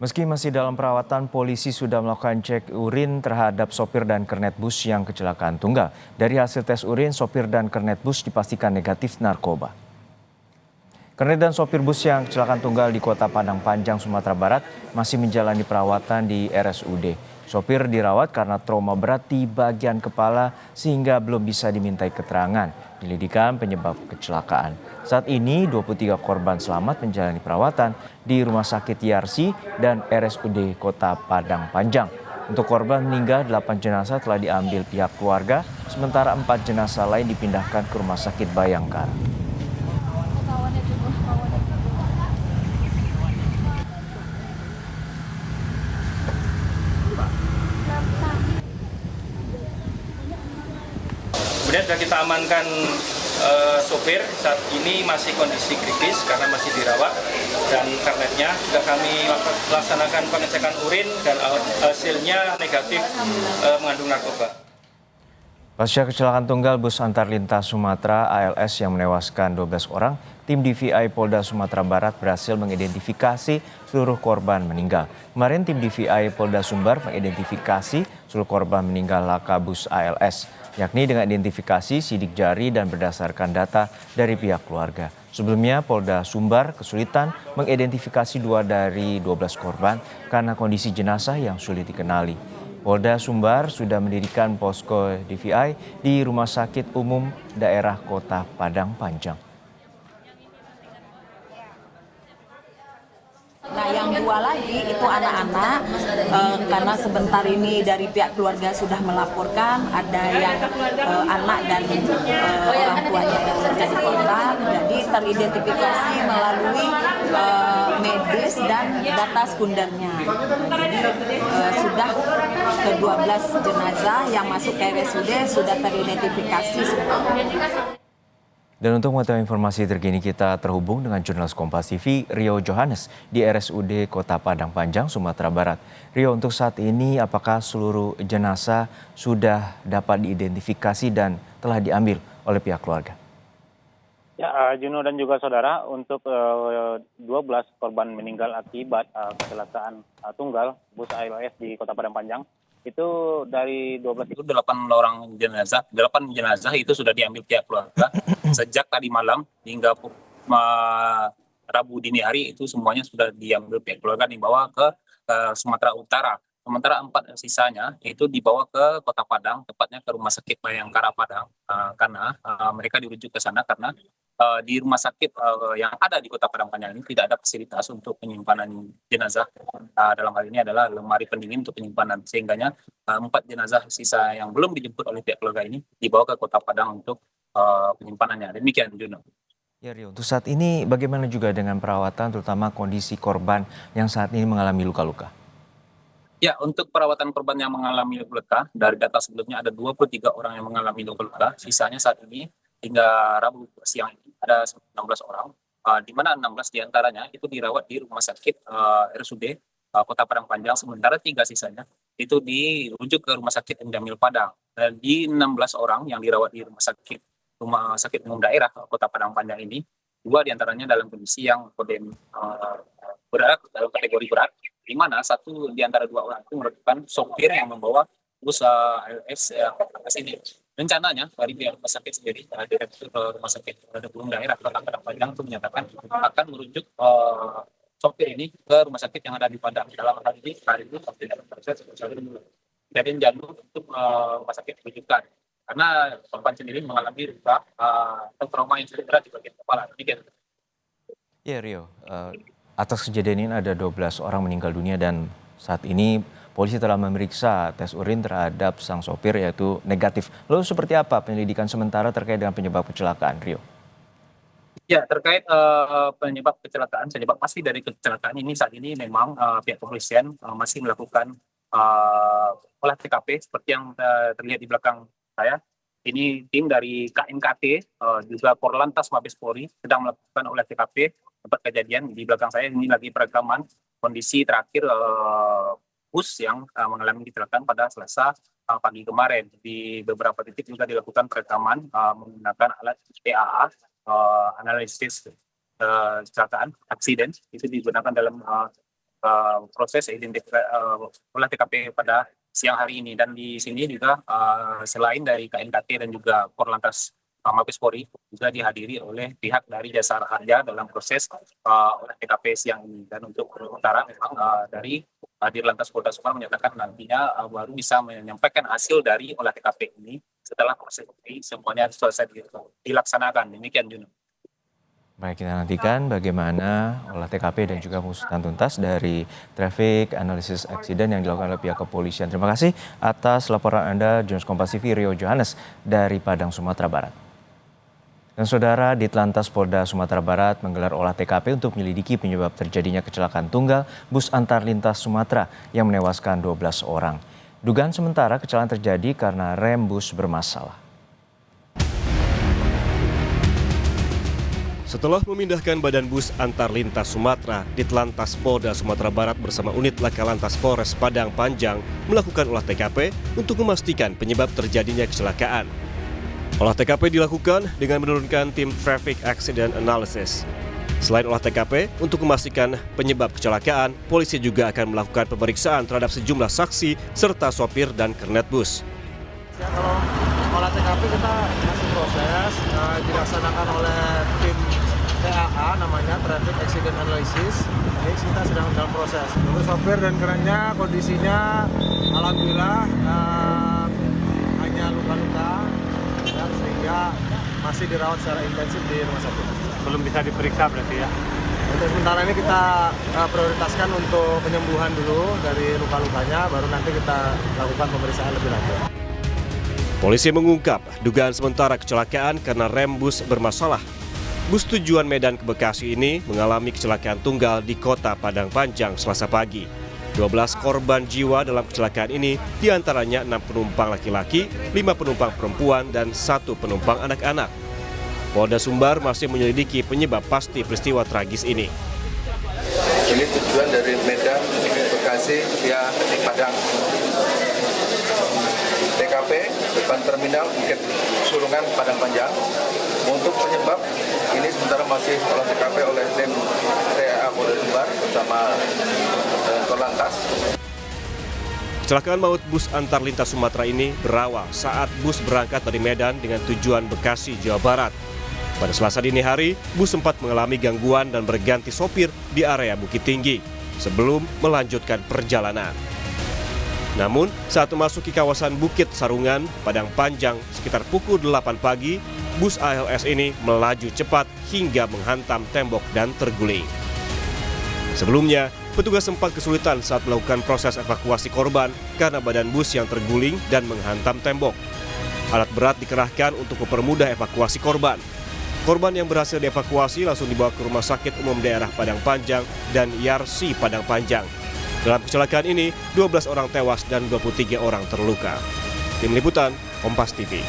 Meski masih dalam perawatan, polisi sudah melakukan cek urin terhadap sopir dan kernet bus yang kecelakaan tunggal. Dari hasil tes urin, sopir dan kernet bus dipastikan negatif narkoba. Kernet dan sopir bus yang kecelakaan tunggal di Kota Padang Panjang, Sumatera Barat masih menjalani perawatan di RSUD. Sopir dirawat karena trauma berat di bagian kepala sehingga belum bisa dimintai keterangan. Penyelidikan penyebab kecelakaan. Saat ini 23 korban selamat menjalani perawatan di Rumah Sakit Yarsi dan RSUD Kota Padang Panjang. Untuk korban meninggal, 8 jenazah telah diambil pihak keluarga, sementara 4 jenazah lain dipindahkan ke Rumah Sakit Bayangkara. Kemudian sudah kita amankan sopir, saat ini masih kondisi kritis karena masih dirawat, dan kernetnya sudah kami laksanakan pengecekan urin dan hasilnya negatif mengandung narkoba. Pasca kecelakaan tunggal bus antar lintas Sumatera ALS yang menewaskan 12 orang, tim DVI Polda Sumatera Barat berhasil mengidentifikasi seluruh korban meninggal. Kemarin tim DVI Polda Sumbar mengidentifikasi seluruh korban meninggal laka bus ALS, yakni dengan identifikasi sidik jari dan berdasarkan data dari pihak keluarga. Sebelumnya Polda Sumbar kesulitan mengidentifikasi 2 dari 12 korban karena kondisi jenazah yang sulit dikenali. Polda Sumbar sudah mendirikan posko DVI di Rumah Sakit Umum Daerah Kota Padang Panjang. Nah, yang 2 lagi itu anak-anak, karena sebentar ini dari pihak keluarga sudah melaporkan ada yang anak dan orang tuanya yang menjadi korban, jadi teridentifikasi melalui medis dan data sekundernya. Jadi sudah ke-12 jenazah yang masuk ke RSUD sudah teridentifikasi semua. Dan untuk mengetahui informasi terkini kita terhubung dengan jurnalis Kompas TV Rio Johannes di RSUD Kota Padang Panjang, Sumatera Barat. Rio, untuk saat ini apakah seluruh jenazah sudah dapat diidentifikasi dan telah diambil oleh pihak keluarga? Ya, Juno dan juga saudara, untuk 12 korban meninggal akibat kecelakaan tunggal bus ALS di Kota Padang Panjang, itu dari 12 itu 8 jenazah itu sudah diambil pihak keluarga sejak tadi malam hingga Rabu dini hari, itu semuanya sudah diambil pihak keluarga, dibawa ke Sumatera Utara. Sementara 4 sisanya itu dibawa ke Kota Padang, tepatnya ke Rumah Sakit Bayangkara Padang, karena mereka dirujuk ke sana karena di rumah sakit yang ada di Kota Padang Panjang ini tidak ada fasilitas untuk penyimpanan jenazah. Dalam hal ini adalah lemari pendingin untuk penyimpanan, sehingganya 4 jenazah sisa yang belum dijemput oleh pihak keluarga ini dibawa ke Kota Padang untuk penyimpanannya. Demikian, Juno. Ya Rio, untuk saat ini bagaimana juga dengan perawatan terutama kondisi korban yang saat ini mengalami luka-luka? Ya, untuk perawatan korban yang mengalami luka, dari data sebelumnya ada 23 orang yang mengalami luka-luka, sisanya saat ini hingga Rabu siang ini ada 16 orang, di mana 16 diantaranya itu dirawat di Rumah Sakit RSUD Kota Padang Panjang, sementara 3 sisanya itu dirujuk ke Rumah Sakit Jamil Padang. Dan di 16 orang yang dirawat di Rumah Sakit Umum Daerah Kota Padang Panjang ini, 2 diantaranya dalam kondisi yang berat, dalam kategori berat, di mana 1 di antara 2 orang itu merupakan sopir yang membawa bus ALS ke sini. Rencananya dari pihak rumah sakit sendiri, Direktur Rumah Sakit Umum Daerah Kota Padang Panjang itu menyatakan akan merujuk sopir ini ke rumah sakit yang ada di Padang. Dalam hal ini hari ini tidak proses jadi jalur untuk rumah sakit rujukan, karena korban sendiri mengalami luka atau trauma yang cukup berat di bagian kepala. Demikian. Ya Rio, atas kejadian ini ada 12 orang meninggal dunia dan saat ini polisi telah memeriksa tes urin terhadap sang sopir yaitu negatif. Lalu seperti apa penyelidikan sementara terkait dengan penyebab kecelakaan, Rio? Ya, terkait penyebab pasti dari kecelakaan ini saat ini memang pihak kepolisian masih melakukan olah TKP seperti yang terlihat di belakang saya. Ini tim dari KNKT juga Korlantas Mabes Polri sedang melakukan olah TKP tempat kejadian. Di belakang saya ini lagi perekaman kondisi terakhir bus yang mengalami kecelakaan pada Selasa pagi kemarin. Di beberapa titik juga dilakukan perekaman menggunakan alat PAA, analisis kecelakaan, aksiden, itu digunakan dalam proses identifikasi olah TKP pada siang hari ini. Dan di sini juga selain dari KNKT dan juga Korlantas Mabes Polri juga dihadiri oleh pihak dari Jasa Harja dalam proses olah TKP siang ini. Dan untuk sementara memang dari Dirlantas Polda Sumbar menyatakan nantinya baru bisa menyampaikan hasil dari olah TKP ini setelah proses ini semuanya selesai dilaksanakan. Demikian, Juno. Baik, kita nantikan bagaimana olah TKP dan juga pengusutan tuntas dari Traffic Analysis Accident yang dilakukan oleh pihak kepolisian. Terima kasih atas laporan Anda, Jurnalis Kompas TV Rio Johannes dari Padang, Sumatera Barat. Dan saudara, Ditlantas Polda Sumatera Barat menggelar olah TKP untuk menyelidiki penyebab terjadinya kecelakaan tunggal bus antar lintas Sumatera yang menewaskan 12 orang. Dugaan sementara kecelakaan terjadi karena rem bus bermasalah. Setelah memindahkan badan bus antar lintas Sumatera, Ditlantas Polda Sumatera Barat bersama unit Laka Lantas Polres Padang Panjang melakukan olah TKP untuk memastikan penyebab terjadinya kecelakaan. Olah TKP dilakukan dengan menurunkan tim Traffic Accident Analysis. Selain olah TKP, untuk memastikan penyebab kecelakaan, polisi juga akan melakukan pemeriksaan terhadap sejumlah saksi serta sopir dan kernet bus. Ya, kalau olah TKP kita masih proses, dilaksanakan oleh tim TAA namanya Traffic Accident Analysis. Ini kita sedang dalam proses. Untuk sopir dan kerennya kondisinya alhamdulillah hanya luka-luka ya, sehingga masih dirawat secara intensif di rumah sakit. Belum bisa diperiksa berarti ya? Untuk sementara ini kita prioritaskan untuk penyembuhan dulu dari luka-lukanya, baru nanti kita lakukan pemeriksaan lebih lanjut. Polisi mengungkap dugaan sementara kecelakaan karena rem bus bermasalah. Bus tujuan Medan ke Bekasi ini mengalami kecelakaan tunggal di kota Padang Panjang Selasa pagi. 12 korban jiwa dalam kecelakaan ini diantaranya 6 penumpang laki-laki, 5 penumpang perempuan, dan 1 penumpang anak-anak. Polda Sumbar masih menyelidiki penyebab pasti peristiwa tragis ini. Ini tujuan dari Medan, Bekasi, via Padang. TKP, depan terminal Bukit Sulungan, Padang Panjang. Untuk penyebab, ini sementara masih olah TKP oleh tim TAA Polda Sumbar bersama Korlantas. Kecelakaan maut bus antar lintas Sumatera ini berawal saat bus berangkat dari Medan dengan tujuan Bekasi, Jawa Barat. Pada Selasa dini hari, bus sempat mengalami gangguan dan berganti sopir di area Bukit Tinggi sebelum melanjutkan perjalanan. Namun, saat memasuki kawasan Bukit Sarungan, Padang Panjang sekitar pukul 8 pagi, bus ALS ini melaju cepat hingga menghantam tembok dan terguling. Sebelumnya, petugas sempat kesulitan saat melakukan proses evakuasi korban karena badan bus yang terguling dan menghantam tembok. Alat berat dikerahkan untuk mempermudah evakuasi korban. Korban yang berhasil dievakuasi langsung dibawa ke Rumah Sakit Umum Daerah Padang Panjang dan Yarsi Padang Panjang. Dalam kecelakaan ini, 12 orang tewas dan 23 orang terluka. Tim Liputan, Kompas TV.